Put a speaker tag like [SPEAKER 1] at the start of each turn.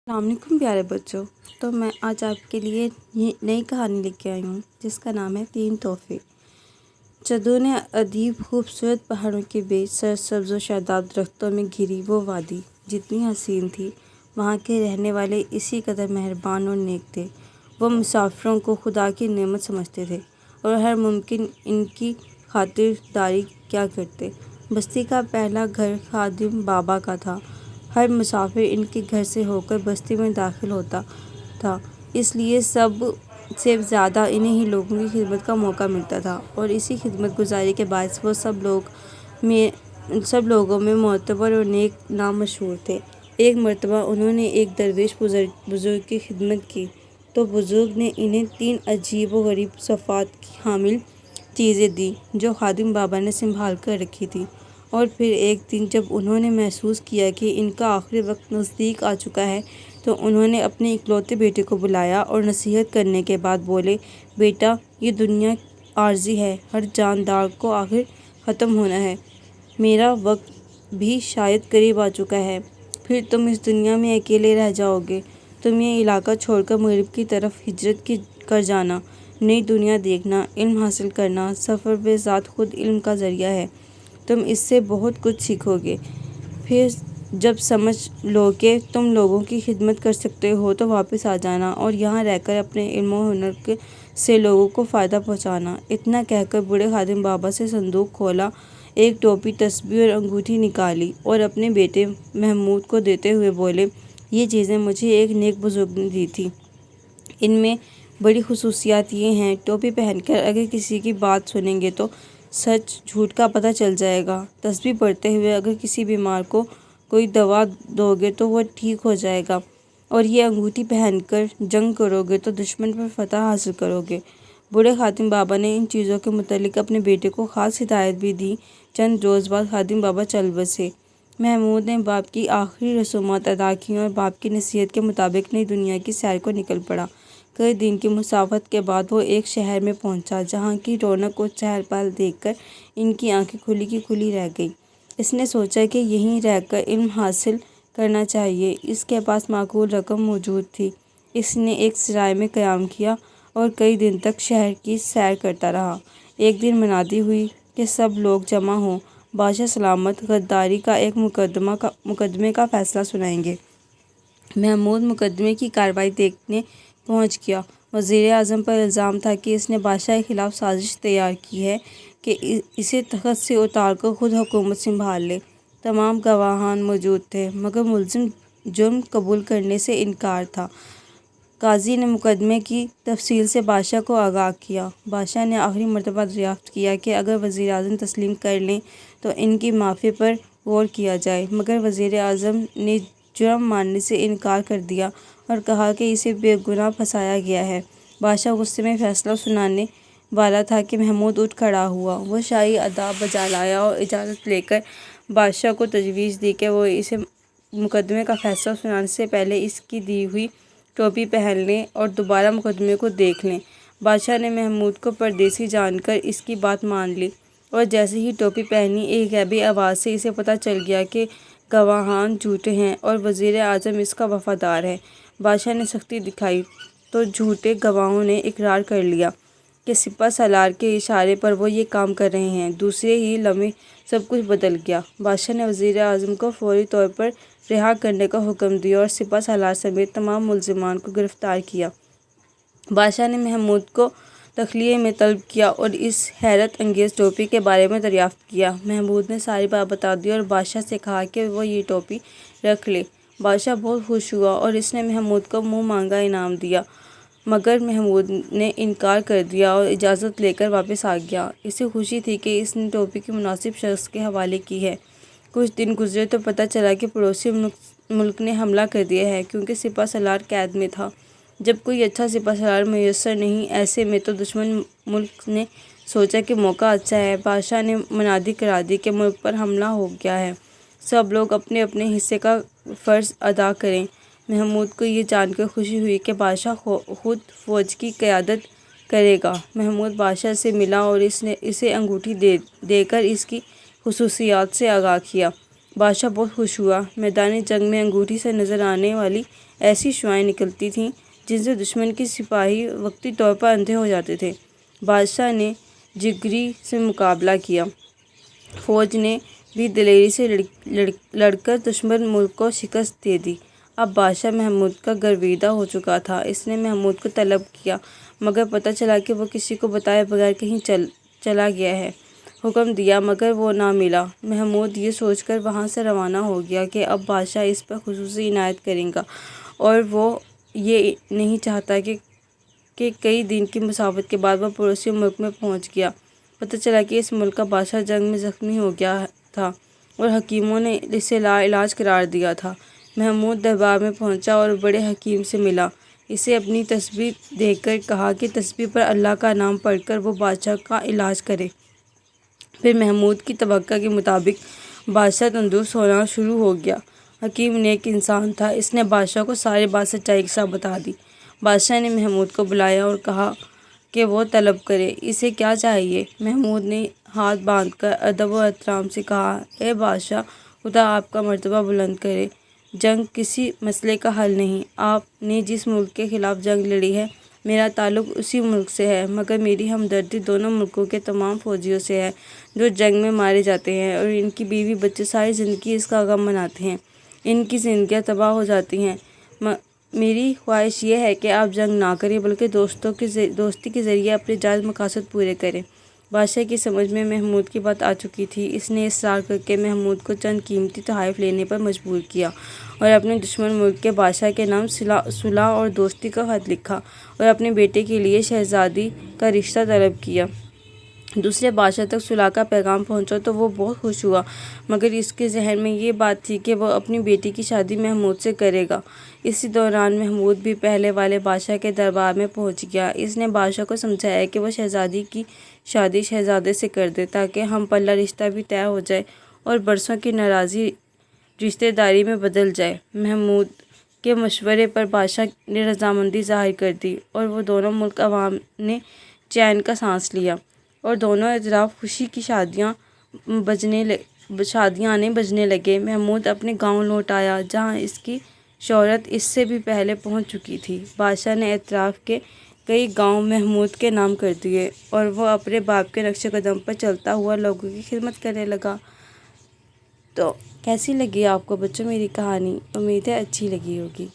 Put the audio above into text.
[SPEAKER 1] السلام علیکم پیارے بچوں۔ تو میں آج آپ کے لیے یہ نئی کہانی لے کے آئی ہوں جس کا نام ہے 3 تحفے۔ جدوں نے ادیب خوبصورت پہاڑوں کے بیچ سرسبز و شاداب درختوں میں گھری وہ وادی جتنی حسین تھی، وہاں کے رہنے والے اسی قدر مہربان اور نیک تھے۔ وہ مسافروں کو خدا کی نعمت سمجھتے تھے اور ہر ممکن ان کی خاطر داری کیا کرتے۔ بستی کا پہلا گھر خادم بابا کا تھا۔ ہر مسافر ان کے گھر سے ہو کر بستی میں داخل ہوتا تھا، اس لیے سب سے زیادہ انہیں ہی لوگوں کی خدمت کا موقع ملتا تھا، اور اسی خدمت گزاری کے باعث وہ سب لوگوں میں معتبر اور نیک نام مشہور تھے۔ ایک مرتبہ انہوں نے ایک درویش بزرگ کی خدمت کی تو بزرگ نے انہیں 3 عجیب و غریب صفات کی حامل چیزیں دیں جو خادم بابا نے سنبھال کر رکھی تھیں، اور پھر ایک دن جب انہوں نے محسوس کیا کہ ان کا آخری وقت نزدیک آ چکا ہے تو انہوں نے اپنے اکلوتے بیٹے کو بلایا اور نصیحت کرنے کے بعد بولے، بیٹا، یہ دنیا عارضی ہے، ہر جاندار کو آخر ختم ہونا ہے، میرا وقت بھی شاید قریب آ چکا ہے، پھر تم اس دنیا میں اکیلے رہ جاؤ گے، تم یہ علاقہ چھوڑ کر مغرب کی طرف ہجرت کر جانا، نئی دنیا دیکھنا، علم حاصل کرنا، سفر بے ذات خود علم کا ذریعہ ہے، تم اس سے بہت کچھ سیکھو گے، پھر جب سمجھ لو کہ تم لوگوں کی خدمت کر سکتے ہو تو واپس آ جانا اور یہاں رہ کر اپنے علم و ہنر سے لوگوں کو فائدہ پہنچانا۔ اتنا کہہ کر بوڑھے خادم بابا سے صندوق کھولا، ایک ٹوپی، تسبیح اور انگوٹھی نکالی اور اپنے بیٹے محمود کو دیتے ہوئے بولے، یہ چیزیں مجھے ایک نیک بزرگ نے دی تھیں، ان میں بڑی خصوصیات یہ ہیں، ٹوپی پہن کر اگر کسی کی بات سنیں گے تو سچ جھوٹ کا پتہ چل جائے گا، تسبیح پڑھتے ہوئے اگر کسی بیمار کو کوئی دوا دو گے تو وہ ٹھیک ہو جائے گا، اور یہ انگوٹھی پہن کر جنگ کرو گے تو دشمن پر فتح حاصل کرو گے۔ بوڑھے خادم بابا نے ان چیزوں کے متعلق اپنے بیٹے کو خاص ہدایت بھی دی۔ چند روز بعد خادم بابا چل بسے۔ محمود نے باپ کی آخری رسومات ادا کیں اور باپ کی نصیحت کے مطابق نئی دنیا کی سیر کو نکل پڑا۔ کئی دن کی مسافت کے بعد وہ ایک شہر میں پہنچا جہاں کی رونق اور چہل پہل دیکھ کر ان کی آنکھیں کھلی کی کھلی رہ گئیں۔ اس نے سوچا کہ یہیں رہ کر علم حاصل کرنا چاہیے، اس کے پاس معقول رقم موجود تھی۔ اس نے ایک سرائے میں قیام کیا اور کئی دن تک شہر کی سیر کرتا رہا۔ ایک دن منادی ہوئی کہ سب لوگ جمع ہوں، بادشاہ سلامت غداری کا ایک مقدمے کا فیصلہ سنائیں گے۔ محمود مقدمے کی کارروائی دیکھنے پہنچ گیا۔ وزیر اعظم پر الزام تھا کہ اس نے بادشاہ کے خلاف سازش تیار کی ہے کہ اسے تخت سے اتار کر خود حکومت سنبھال لے۔ تمام گواہان موجود تھے مگر ملزم جرم قبول کرنے سے انکار تھا۔ قاضی نے مقدمے کی تفصیل سے بادشاہ کو آگاہ کیا۔ بادشاہ نے آخری مرتبہ دریافت کیا کہ اگر وزیر اعظم تسلیم کر لیں تو ان کی معافی پر غور کیا جائے، مگر وزیر اعظم نے جرم ماننے سے انکار کر دیا اور کہا کہ اسے بے گناہ پھنسایا گیا ہے۔ بادشاہ غصے میں فیصلہ سنانے والا تھا کہ محمود اٹھ کھڑا ہوا۔ وہ شاہی آداب بجا لایا اور اجازت لے کر بادشاہ کو تجویز دی کہ وہ اسے مقدمے کا فیصلہ سنانے سے پہلے اس کی دی ہوئی ٹوپی پہن لیں اور دوبارہ مقدمے کو دیکھ لیں۔ بادشاہ نے محمود کو پردیسی جان کر اس کی بات مان لی، اور جیسے ہی ٹوپی پہنی ایک غیبی آواز سے اسے پتہ چل گیا کہ گواہان جھوٹے ہیں اور وزیر اعظم اس کا وفادار ہے۔ بادشاہ نے سختی دکھائی تو جھوٹے گواہوں نے اقرار کر لیا کہ سپہ سالار کے اشارے پر وہ یہ کام کر رہے ہیں۔ دوسرے ہی لمحے سب کچھ بدل گیا۔ بادشاہ نے وزیر اعظم کو فوری طور پر رہا کرنے کا حکم دیا اور سپہ سالار سمیت تمام ملزمان کو گرفتار کیا۔ بادشاہ نے محمود کو تخلیے میں طلب کیا اور اس حیرت انگیز ٹوپی کے بارے میں دریافت کیا۔ محمود نے ساری بات بتا دی اور بادشاہ سے کہا کہ وہ یہ ٹوپی رکھ لے۔ بادشاہ بہت خوش ہوا اور اس نے محمود کو منہ مانگا انعام دیا، مگر محمود نے انکار کر دیا اور اجازت لے کر واپس آ گیا۔ اسے خوشی تھی کہ اس نے ٹوپی کی مناسب شخص کے حوالے کی ہے۔ کچھ دن گزرے تو پتہ چلا کہ پڑوسی ملک نے حملہ کر دیا ہے، کیونکہ سپہ سالار قید میں تھا۔ جب کوئی اچھا سپہ سالار میسر نہیں، ایسے میں تو دشمن ملک نے سوچا کہ موقع اچھا ہے۔ بادشاہ نے منادی کرا دی کہ ملک پر حملہ ہو گیا ہے، سب لوگ اپنے اپنے حصے کا فرض ادا کریں۔ محمود کو یہ جان کر خوشی ہوئی کہ بادشاہ خود فوج کی قیادت کرے گا۔ محمود بادشاہ سے ملا اور اسے انگوٹھی دے کر اس کی خصوصیات سے آگاہ کیا۔ بادشاہ بہت خوش ہوا۔ میدان جنگ میں انگوٹھی سے نظر آنے والی ایسی شعاعیں نکلتی تھیں جن سے دشمن کے سپاہی وقتی طور پر اندھے ہو جاتے تھے۔ بادشاہ نے جگری سے مقابلہ کیا، فوج نے بھی دلیری سے لڑ کر دشمن ملک کو شکست دے دی۔ اب بادشاہ محمود کا گرویدہ ہو چکا تھا۔ اس نے محمود کو طلب کیا مگر پتہ چلا کہ وہ کسی کو بتائے بغیر کہیں چلا گیا ہے۔ حکم دیا مگر وہ نہ ملا۔ محمود یہ سوچ کر وہاں سے روانہ ہو گیا کہ اب بادشاہ اس پر خصوصی عنایت کرے گا، اور وہ یہ نہیں چاہتا کہ کئی دن کی مسافت کے بعد وہ پڑوسی ملک میں پہنچ گیا۔ پتہ چلا کہ اس ملک کا بادشاہ جنگ میں زخمی ہو گیا تھا اور حکیموں نے اسے لا علاج قرار دیا تھا۔ محمود دربار میں پہنچا اور بڑے حکیم سے ملا۔ اسے اپنی تسبیح دے کر کہا کہ تسبیح پر اللہ کا نام پڑھ کر وہ بادشاہ کا علاج کرے۔ پھر محمود کی توقع کے مطابق بادشاہ تندرست ہونا شروع ہو گیا۔ حکیم نیک انسان تھا، اس نے بادشاہ کو ساری بات سچائی کے ساتھ بتا دی۔ بادشاہ نے محمود کو بلایا اور کہا کہ وہ طلب کرے، اسے کیا چاہیے؟ محمود نے ہاتھ باندھ کر ادب و احترام سے کہا، اے بادشاہ، خدا آپ کا مرتبہ بلند کرے۔ جنگ کسی مسئلے کا حل نہیں۔ آپ نے جس ملک کے خلاف جنگ لڑی ہے، میرا تعلق اسی ملک سے ہے، مگر میری ہمدردی دونوں ملکوں کے تمام فوجیوں سے ہے جو جنگ میں مارے جاتے ہیں، اور ان کی بیوی بچے ساری زندگی اس کا غم مناتے ہیں۔ ان کی زندگیاں تباہ ہو جاتی ہیں۔ میری خواہش یہ ہے کہ آپ جنگ نہ کریں بلکہ دوستی کے ذریعے اپنے جائز مقاصد پورے کریں۔ بادشاہ کی سمجھ میں محمود کی بات آ چکی تھی۔ اس نے اصرار کر کے محمود کو چند قیمتی تحائف لینے پر مجبور کیا اور اپنے دشمن ملک کے بادشاہ کے نام صلح اور دوستی کا خط لکھا اور اپنے بیٹے کے لیے شہزادی کا رشتہ طلب کیا۔ دوسرے بادشاہ تک صلح کا پیغام پہنچا تو وہ بہت خوش ہوا، مگر اس کے ذہن میں یہ بات تھی کہ وہ اپنی بیٹی کی شادی محمود سے کرے گا۔ اسی دوران محمود بھی پہلے والے بادشاہ کے دربار میں پہنچ گیا۔ اس نے بادشاہ کو سمجھایا کہ وہ شہزادی کی شادی شہزادے سے کر دے تاکہ ہم پلہ رشتہ بھی طے ہو جائے اور برسوں کی ناراضی رشتہ داری میں بدل جائے۔ محمود کے مشورے پر بادشاہ نے رضامندی ظاہر کر دی اور وہ دونوں ملک عوام نے چین کا سانس لیا اور دونوں اطراف خوشی کی شادیاں آنے بجنے لگے۔ محمود اپنے گاؤں لوٹ آیا جہاں اس کی شہرت اس سے بھی پہلے پہنچ چکی تھی۔ بادشاہ نے اطراف کے کئی گاؤں محمود کے نام کر دیے اور وہ اپنے باپ کے نقش قدم پر چلتا ہوا لوگوں کی خدمت کرنے لگا۔ تو کیسی لگی آپ کو بچوں میری کہانی؟ امید ہے اچھی لگی ہوگی۔